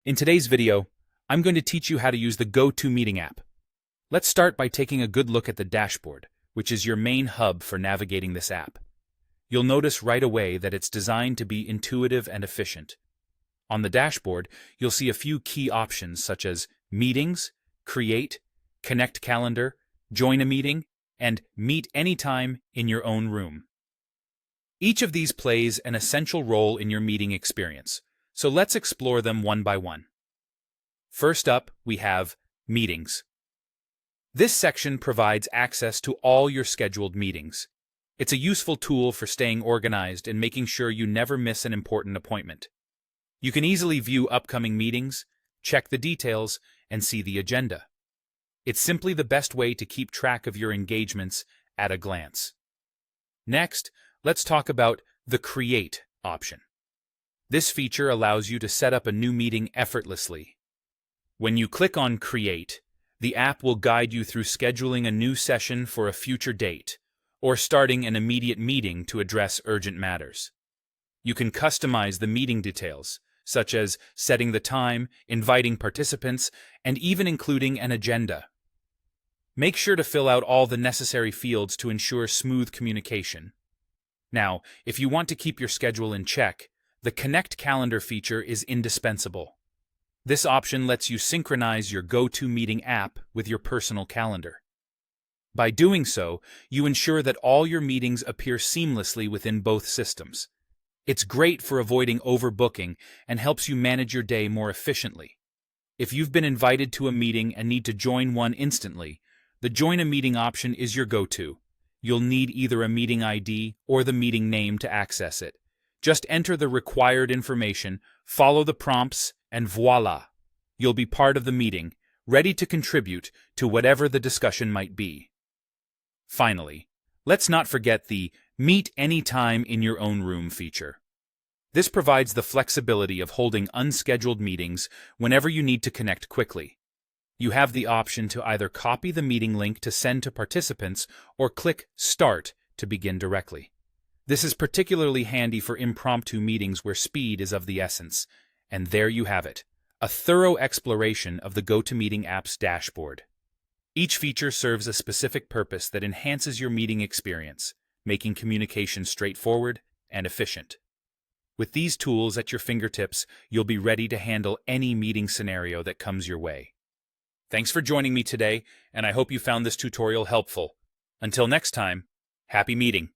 In today's video, I'm going to teach you how to use the GoToMeeting app. Let's start by taking a good look at the dashboard, which is your main hub for navigating this app. You'll notice right away that it's designed to be intuitive and efficient. On the dashboard, you'll see a few key options such as Meetings, Create, Connect Calendar, Join a Meeting, and Meet Anytime in your own room. Each of these plays an essential role in your meeting experience, so let's explore them one by one. First up, we have Meetings. This section provides access to all your scheduled meetings. It's a useful tool for staying organized and making sure you never miss an important appointment. You can easily view upcoming meetings, check the details, and see the agenda. It's simply the best way to keep track of your engagements at a glance. Next, let's talk about the Create option. This feature allows you to set up a new meeting effortlessly. When you click on Create, the app will guide you through scheduling a new session for a future date, or starting an immediate meeting to address urgent matters. You can customize the meeting details, such as setting the time, inviting participants, and even including an agenda. Make sure to fill out all the necessary fields to ensure smooth communication. Now, if you want to keep your schedule in check, the Connect Calendar feature is indispensable. This option lets you synchronize your GoToMeeting app with your personal calendar. By doing so, you ensure that all your meetings appear seamlessly within both systems. It's great for avoiding overbooking and helps you manage your day more efficiently. If you've been invited to a meeting and need to join one instantly, the Join a Meeting option is your go-to. You'll need either a meeting ID or the meeting name to access it. Just enter the required information, follow the prompts, and voila! You'll be part of the meeting, ready to contribute to whatever the discussion might be. Finally, let's not forget the Meet Anytime in your own room feature. This provides the flexibility of holding unscheduled meetings whenever you need to connect quickly. You have the option to either copy the meeting link to send to participants or click Start to begin directly. This is particularly handy for impromptu meetings where speed is of the essence. And there you have it, a thorough exploration of the GoToMeeting app's dashboard. Each feature serves a specific purpose that enhances your meeting experience, making communication straightforward and efficient. With these tools at your fingertips, you'll be ready to handle any meeting scenario that comes your way. Thanks for joining me today, and I hope you found this tutorial helpful. Until next time, happy meeting!